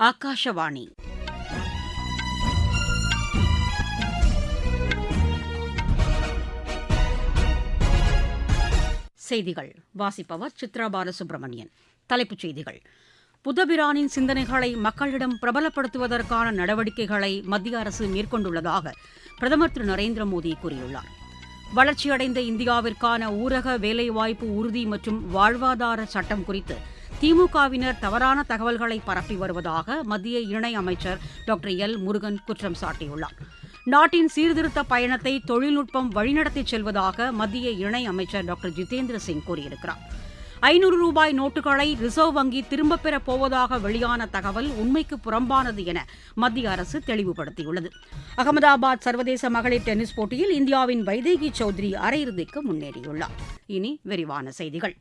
ஆகாஷவாணி. செய்திகள் வாசிப்பவர் சித்ரா பாலசுப்ரமணியன். தலைப்புச் செய்திகள். புத்தபிரானின் சிந்தனைகளை மக்களிடம் பிரபலப்படுத்துவதற்கான நடவடிக்கைகளை மத்திய அரசு மேற்கொண்டுள்ளதாக பிரதமர் திரு நரேந்திர மோடி கூறியுள்ளார். வளர்ச்சியடைந்த இந்தியாவிற்கான ஊரக வேலைவாய்ப்பு உறுதி மற்றும் வாழ்வாதார சட்டம் குறித்து திமுகவினர் தவறான தகவல்களை பரப்பி வருவதாக மத்திய இணையமைச்சர் டாக்டர் எல் முருகன் குற்றம் சாட்டியுள்ளார். நாட்டின் சீர்திருத்த பயணத்தை தொழில்நுட்பம் வழிநடத்திச் செல்வதாக மத்திய இணையமைச்சர் டாக்டர் ஜிதேந்திர சிங் கூறியிருக்கிறார். 500 ரூபாய் நோட்டுகளை ரிசர்வ் வங்கி திரும்பப் பெறப் போவதாக வெளியான தகவல் உண்மைக்கு புறம்பானது என மத்திய அரசு தெளிவுபடுத்தியுள்ளது. அகமதாபாத் சர்வதேச மகளிர் டென்னிஸ் போட்டியில் இந்தியாவின் வைதேகி சௌத்ரி அரையிறுதிக்கு முன்னேறியுள்ளார். இனி விரிவான செய்திகள்.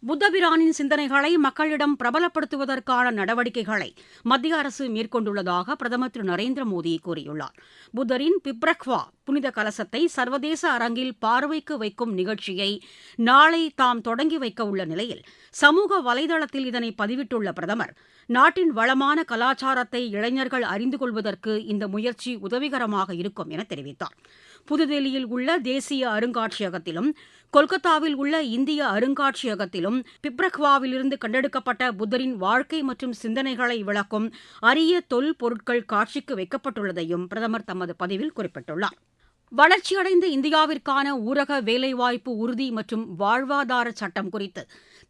புத்தபிரானின் சிந்தனைகளை மக்களிடம் பிரபலப்படுத்துவதற்கான நடவடிக்கைகளை மத்திய அரசு மேற்கொண்டுள்ளதாக பிரதமர் திரு நரேந்திர மோடி கூறியுள்ளார். புத்தரின் பிப்ரக்வா புனித கலசத்தை சர்வதேச அரங்கில் பார்வைக்கு வைக்கும் நிகழ்ச்சியை நாளை தாம் தொடங்கி வைக்க உள்ள நிலையில் சமூக வலைதளத்தில் இதனை பதிவிட்டுள்ள பிரதமர், நாட்டின் வளமான கலாச்சாரத்தை இளைஞர்கள் அறிந்து கொள்வதற்கு இந்த முயற்சி உதவிகரமாக இருக்கும் என தெரிவித்தார். புதுதில்லியில் உள்ள தேசிய அருங்காட்சியகத்திலும் கொல்கத்தாவில் உள்ள இந்திய அருங்காட்சியகத்திலும் பிப்ரக்வாவிலிருந்து கண்டெடுக்கப்பட்ட புத்தரின் வாழ்க்கை மற்றும் சிந்தனைகளை விளக்கும் அரிய தொல்பொருட்கள் காட்சிக்கு வைக்கப்பட்டுள்ளதையும் பிரதமர் தமது பதிவில் குறிப்பிட்டுள்ளார். வளர்ச்சியடைந்த இந்தியாவிற்கான ஊரக வேலைவாய்ப்பு உறுதி மற்றும் வாழ்வாதார சட்டம் குறித்து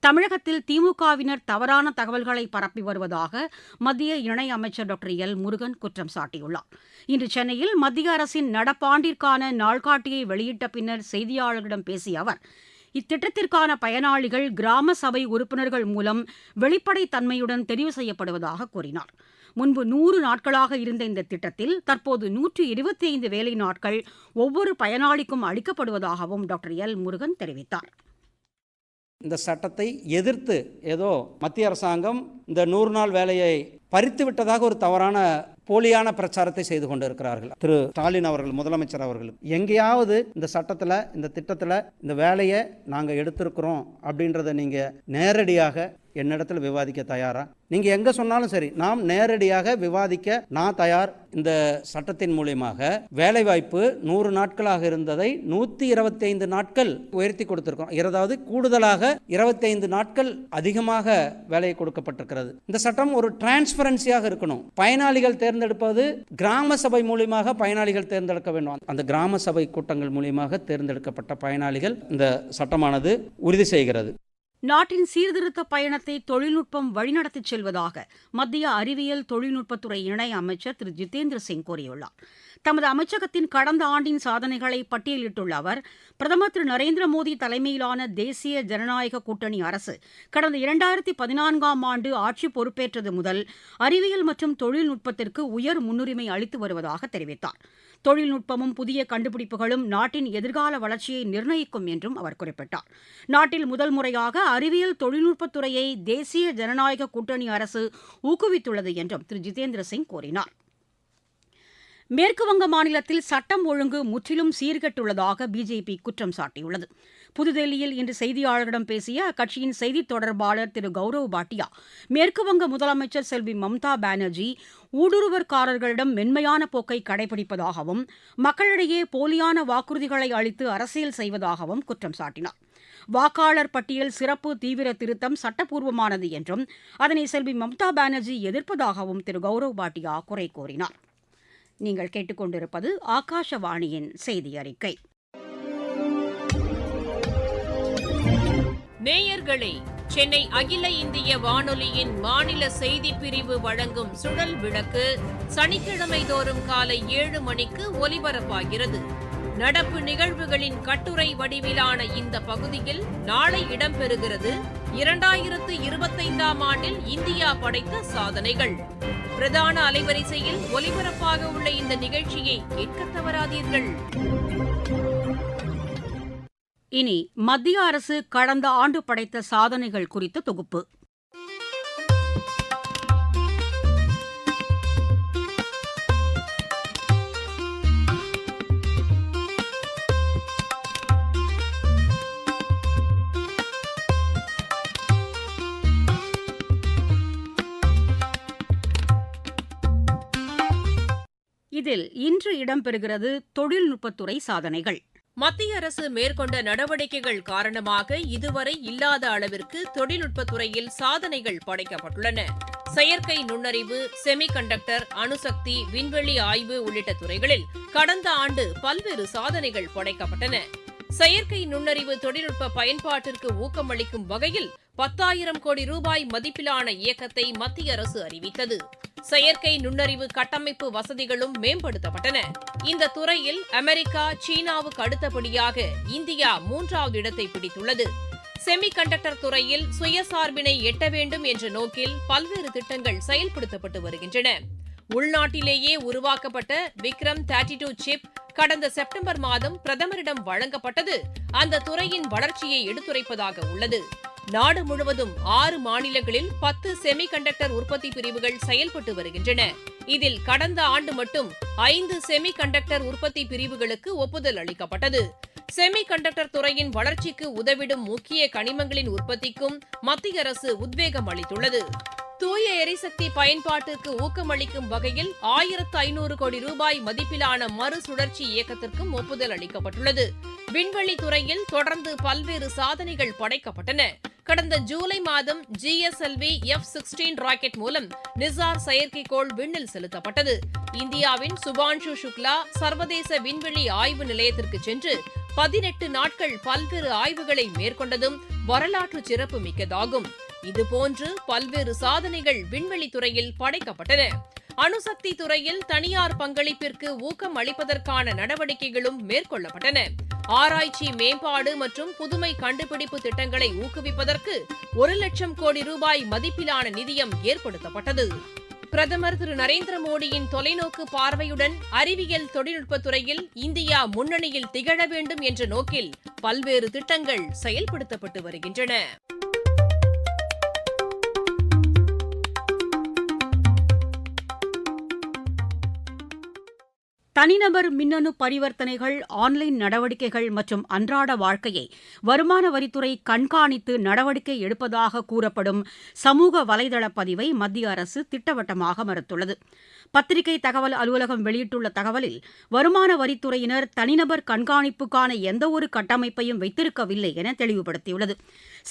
தமிழகத்தில் திமுகவினர் தவறான தகவல்களை பரப்பி வருவதாக மத்திய இணையமைச்சர் டாக்டர் எல் முருகன் குற்றம் சாட்டியுள்ளார். இன்று சென்னையில் மத்திய அரசின் நடப்பாண்டிற்கான நாள்காட்டியை வெளியிட்ட பின்னர் செய்தியாளர்களிடம் பேசிய அவர், இத்திட்டத்திற்கான பயனாளிகள் கிராம சபை உறுப்பினர்கள் மூலம் வெளிப்படைத்தன்மையுடன் தெரிவு செய்யப்படுவதாக கூறினார். முன்பு 100 நாட்களாக இருந்த இந்த திட்டத்தில் தற்போது 125 வேலை நாட்கள் ஒவ்வொரு பயனாளிக்கும் அளிக்கப்படுவதாகவும் டாக்டர் எல் முருகன் தெரிவித்தார். இந்த சட்டத்தை எதிர்த்து ஏதோ மத்திய அரசாங்கம் இந்த 100 நாள் வேலையை பறித்து விட்டதாக ஒரு தவறான போலியான பிரச்சாரத்தை செய்து கொண்டிருக்கிறார்கள். திரு ஸ்டாலின் அவர்கள், முதலமைச்சர் அவர்கள், எங்கேயாவது இந்த சட்டத்தில் இந்த திட்டத்தில் இந்த வேலையை நாங்கள் எடுத்திருக்கிறோம் அப்படின்றத நீங்கள் நேரடியாக என்னிடத்தில் விவாதிக்க தயாரா? நீங்கள் எங்கே சொன்னாலும் சரி, நாம் நேரடியாக விவாதிக்க நான் தயார். இந்த சட்டத்தின் மூலியமாக வேலைவாய்ப்பு 100 நாட்களாக இருந்ததை 125 நாட்கள் உயர்த்தி கொடுத்திருக்கோம். அதாவது கூடுதலாக 25 நாட்கள் அதிகமாக வேலை கொடுக்கப்பட்டிருக்கிறது. இந்த சட்டம் ஒரு டிரான்ஸ்பரன்சியாக இருக்கணும். பயனாளிகள் தேர்ந்தெடுப்பது கிராம சபை மூலியமாக பயனாளிகள் தேர்ந்தெடுக்க வேண்டும். அந்த கிராம சபை கூட்டங்கள் மூலியமாக தேர்ந்தெடுக்கப்பட்ட பயனாளிகள் இந்த சட்டமானது உறுதி செய்கிறது. நாட்டின் சீர்திருத்த பயணத்தை தொழில்நுட்பம் வழிநடத்திச் செல்வதாக மத்திய அறிவியல் தொழில்நுட்பத்துறை இணை அமைச்சர் திரு ஜிதேந்திர சிங் கூறியுள்ளார். தமது அமைச்சகத்தின் கடந்த ஆண்டின் சாதனைகளை பட்டியலிட்டுள்ள அவர், பிரதமர் திரு நரேந்திர மோடி தலைமையிலான தேசிய ஜனநாயக கூட்டணி அரசு கடந்த 2014ஆம் ஆண்டு ஆட்சி பொறுப்பேற்றது முதல் அறிவியல் மற்றும் தொழில்நுட்பத்திற்கு உயர் முன்னுரிமை அளித்து வருவதாக தெரிவித்தார். தொழில்நுட்பமும் புதிய கண்டுபிடிப்புகளும் நாட்டின் எதிர்கால வளர்ச்சியை நிர்ணயிக்கும் என்றும் அவர் குறிப்பிட்டார். நாட்டில் முதல் முறையாக அறிவியல் தொழில்நுட்பத்துறையை தேசிய ஜனநாயக கூட்டணி அரசு ஊக்குவித்துள்ளது என்றும் திரு ஜிதேந்திர சிங் கூறினார். மேற்குவங்க மாநிலத்தில் சட்டம் ஒழுங்கு முற்றிலும் சீர்கெட்டுள்ளதாக பிஜேபி குற்றம் சாட்டியுள்ளது. புதுதில்லியில் இன்று செய்தியாளர்களிடம் பேசிய அக்கட்சியின் செய்தித் தொடர்பாளர் திரு கௌரவ் பாட்டியா, மேற்குவங்க முதலமைச்சர் செல்வி மம்தா பானர்ஜி ஊடுருவற்காரர்களிடம் மென்மையான போக்கை கடைபிடிப்பதாகவும் மக்களிடையே போலியான வாக்குறுதிகளை அளித்து அரசியல் செய்வதாகவும் குற்றம் சாட்டினார். வாக்காளர் பட்டியல் சிறப்பு தீவிர திருத்தம் சட்டப்பூர்வமானது என்றும் அதனை செல்வி மம்தா பானர்ஜி எதிர்ப்பதாகவும் திரு கௌரவ் பாட்டியா குறை கூறினார். நீங்கள் கேட்டுக்கொண்டிருப்பது ஆகாஷவாணியின் செய்தி அறிக்கை. நேயர்களே, சென்னை அகில இந்திய வானொலியின் மாநில செய்திப் பிரிவு வழங்கும் சுழல் விளக்கு சனிக்கிழமை தோறும் காலை 7 மணிக்கு ஒலிபரப்பாகிறது. நடப்பு நிகழ்வுகளின் கட்டுரை வடிவிலான இந்த பகுதியில் நாளை இடம்பெறுகிறது 2025ஆம் ஆண்டில் இந்தியா படைத்த சாதனைகள். பிரதான அலைவரிசையில் ஒலிபரப்பாக உள்ள இந்த நிகழ்ச்சியை கேட்க தவறாதீர்கள். இனி மத்திய அரசு கடந்த ஆண்டு படைத்த சாதனைகள் குறித்த தொகுப்பு. இதில் இன்று இடம்பெறுகிறது தொழில்நுட்பத்துறை சாதனைகள். மத்திய அரசு மேற்கொண்ட நடவடிக்கைகள் காரணமாக இதுவரை இல்லாத அளவிற்கு தொழில்நுட்பத்துறையில் சாதனைகள் படைக்கப்பட்டுள்ளன. செயற்கை நுண்ணறிவு, செமிகண்டக்டர், அணுசக்தி, விண்வெளி ஆய்வு உள்ளிட்ட துறைகளில் கடந்த ஆண்டு பல்வேறு சாதனைகள் படைக்கப்பட்டன. செயற்கை நுண்ணறிவு தொழில்நுட்ப பயன்பாட்டிற்கு ஊக்கமளிக்கும் வகையில் 10,000 கோடி ரூபாய் மதிப்பிலான இயக்கத்தை மத்திய அரசு அறிவித்தது. செயற்கை நுண்ணறிவு கட்டமைப்பு வசதிகளும் மேம்படுத்தப்பட்டன. இந்த துறையில் அமெரிக்கா, சீனாவுக்கு அடுத்தபடியாக இந்தியா 3வது இடத்தை பிடித்துள்ளது. செமிகண்டக்டர் துறையில் சுயசார்பினை எட்ட வேண்டும் என்ற நோக்கில் பல்வேறு திட்டங்கள் செயல்படுத்தப்பட்டு வருகின்றன. உள்நாட்டிலேயே உருவாக்கப்பட்ட விக்ரம் 32 சிப் கடந்த செப்டம்பர் மாதம் பிரதமரிடம் வழங்கப்பட்டது அந்த துறையின் வளர்ச்சியை எடுத்துரைப்பதாக உள்ளது. நாடு முழுவதும் 6 மாநிலங்களில் 10 செமிகண்டக்டர் உற்பத்தி பிரிவுகள் செயல்பட்டு வருகின்றன. இதில் கடந்த ஆண்டு மட்டும் 5 செமிகண்டக்டர் உற்பத்தி பிரிவுகளுக்கு ஒப்புதல் அளிக்கப்பட்டது. செமிகண்டக்டர் துறையின் வளர்ச்சிக்கு உதவிடும் முக்கிய கனிமங்களின் உற்பத்திக்கும் மத்திய அரசு உத்வேகம் அளித்துள்ளது. தூய எரிசக்தி பயன்பாட்டிற்கு ஊக்கமளிக்கும் வகையில் 1,500 கோடி ரூபாய் மதிப்பிலான மறுசுழற்சி இயக்கத்திற்கும் ஒப்புதல் அளிக்கப்பட்டுள்ளது. விண்வெளி துறையில் தொடர்ந்து பல்வேறு சாதனைகள் படைக்கப்பட்டன. கடந்த ஜூலை மாதம் GSLV F-16 ராக்கெட் மூலம் நிசார் செயற்கைக்கோள் விண்ணில் செலுத்தப்பட்டது. இந்தியாவின் சுபான்ஷு சுக்லா சர்வதேச விண்வெளி ஆய்வு நிலையத்திற்கு சென்று 18 நாட்கள் பல்வேறு ஆய்வுகளை மேற்கொண்டதும் வரலாற்று சிறப்பு மிக்கதாகும். இதுபோன்று பல்வேறு சாதனைகள் விண்வெளி துறையில் படைக்கப்பட்டன. அணுசக்தி துறையில் தனியார் பங்களிப்பிற்கு ஊக்கம் அளிப்பதற்கான நடவடிக்கைகளும் மேற்கொள்ளப்பட்டன. ஆராய்ச்சி, மேம்பாடு மற்றும் புதுமை கண்டுபிடிப்பு திட்டங்களை ஊக்குவிப்பதற்கு 1,00,000 கோடி ரூபாய் மதிப்பிலான நிதியம் ஏற்படுத்தப்பட்டது. பிரதமர் திரு நரேந்திர மோடியின் தொலைநோக்கு பார்வையுடன் அறிவியல் தொழில்நுட்பத்துறையில் இந்தியா முன்னணியில் திகழ வேண்டும் என்ற நோக்கில் பல்வேறு திட்டங்கள் செயல்படுத்தப்பட்டு வருகின்றன. தனிநபர் மின்னணு பரிவர்த்தனைகள், ஆன்லைன் நடவடிக்கைகள் மற்றும் அன்றாட வாழ்க்கையை வருமான வரித்துறை கண்காணித்து நடவடிக்கை எடுப்பதாக கூறப்படும் சமூக வலைதள பதிவை மத்திய அரசு திட்டவட்டமாக மறுத்துள்ளது. பத்திரிகை தகவல் அலுவலகம் வெளியிட்டுள்ள தகவலில் வருமான வரித்துறையினர் தனிநபர் கண்காணிப்புக்கான எந்தவொரு கட்டமைப்பையும் வைத்திருக்கவில்லை என தெளிவுபடுத்தியுள்ளது.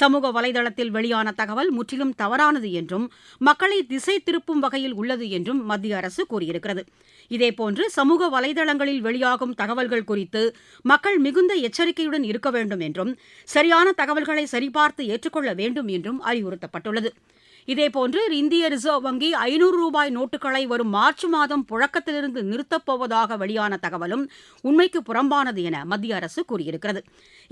சமூக வலைதளத்தில் வெளியான தகவல் முற்றிலும் தவறானது என்றும் மக்களை திசை திருப்பும் வகையில் உள்ளது என்றும் மத்திய அரசு கூறியிருக்கிறது. இதேபோன்று சமூக வலைதளங்களில் வெளியாகும் தகவல்கள் குறித்து மக்கள் மிகுந்த எச்சரிக்கையுடன் இருக்க வேண்டும் என்றும் சரியான தகவல்களை சரிபார்த்து ஏற்றுக்கொள்ள வேண்டும் என்றும் அறிவுறுத்தப்பட்டுள்ளது. இதேபோன்று இந்திய ரிசர்வ் வங்கி 500 ரூபாய் நோட்டுகளை வரும் மார்ச் மாதம் புழக்கத்திலிருந்து நிறுத்தப் போவதாக வெளியான தகவலும் உண்மைக்கு புறம்பானது என மத்திய அரசு கூறியிருக்கிறது.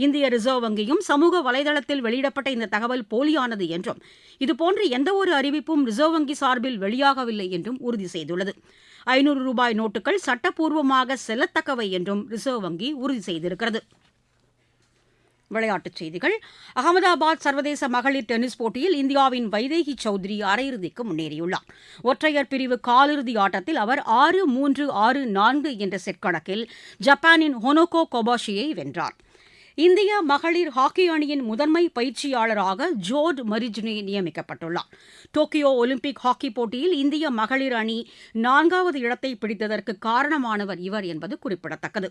இந்திய ரிசர்வ் வங்கியும் சமூக வலைதளத்தில் வெளியிடப்பட்ட இந்த தகவல் போலியானது என்றும் இதுபோன்ற எந்தவொரு அறிவிப்பும் ரிசர்வ் வங்கி சார்பில் வெளியாகவில்லை என்றும் உறுதி செய்துள்ளது. 500 ரூபாய் நோட்டுகள் சட்டப்பூர்வமாக செல்லத்தக்கவை என்றும் ரிசர்வ் வங்கி உறுதி செய்திருக்கிறது. விளையாட்டுச் செய்திகள். அகமதாபாத் சர்வதேச மகளிர் டென்னிஸ் போட்டியில் இந்தியாவின் வைதேகி சௌத்ரி அரையிறுதிக்கு முன்னேறியுள்ளார். ஒற்றையர் பிரிவு காலிறுதி ஆட்டத்தில் அவர் 6-3, 6-4 என்ற செட் கணக்கில் ஜப்பானின் ஹொனோகோ கொபாஷியை வென்றார். இந்திய மகளிர் ஹாக்கி அணியின் முதன்மை பயிற்சியாளராக ஜோர்ட் மரிஜ்னே நியமிக்கப்பட்டுள்ளார். டோக்கியோ ஒலிம்பிக் ஹாக்கி போட்டியில் இந்திய மகளிர் அணி 4வது இடத்தை பிடித்ததற்கு காரணமானவர் இவர் என்பது குறிப்பிடத்தக்கது.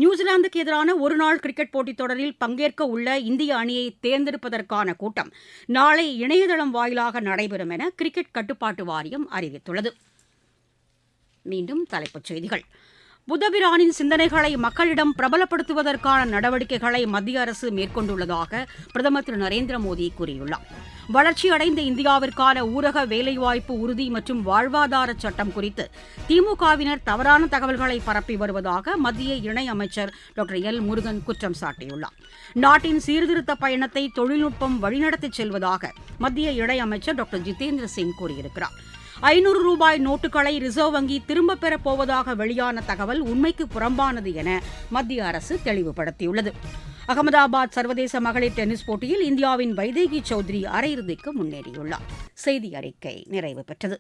நியூசிலாந்துக்கு எதிரான ஒருநாள் கிரிக்கெட் போட்டித் தொடரில் பங்கேற்க உள்ள இந்திய அணியை தேர்ந்தெடுப்பதற்கான கூட்டம் நாளை இணையதளம் வாயிலாக நடைபெறும் என கிரிக்கெட் கட்டுப்பாட்டு வாரியம் அறிவித்துள்ளது. மீண்டும் தலைப்புச் செய்திகள். புத்தபிரானின் சிந்தனைகளை மக்களிடம் பிரபலப்படுத்துவதற்கான நடவடிக்கைகளை மத்திய அரசு மேற்கொண்டுள்ளதாக பிரதமர் திரு நரேந்திர மோடி கூறியுள்ளார். வளர்ச்சியடைந்த இந்தியாவிற்கான ஊரக வேலைவாய்ப்பு உறுதி மற்றும் வாழ்வாதார சட்டம் குறித்து திமுகவினர் தவறான தகவல்களை பரப்பி வருவதாக மத்திய இணையமைச்சர் டாக்டர் எல் முருகன் குற்றம் சாட்டியுள்ளார். நாட்டின் சீர்திருத்த பயணத்தை தொழில்நுட்பம் வழிநடத்திச் செல்வதாக மத்திய இணையமைச்சர் டாக்டர் ஜிதேந்திர சிங் கூறியிருக்கிறார். 500 ரூபாய் நோட்டுகளை ரிசர்வ் வங்கி திரும்பப் பெறப் போவதாக வெளியான தகவல் உண்மைக்கு புறம்பானது என மத்திய அரசு தெளிவுபடுத்தியுள்ளது. அகமதாபாத் சர்வதேச மகளிர் டென்னிஸ் போட்டியில் இந்தியாவின் வைதேகி சௌத்ரி அரையிறுதிக்கு முன்னேறியுள்ளார். செய்தி அறிக்கை நிறைவு பெற்றது.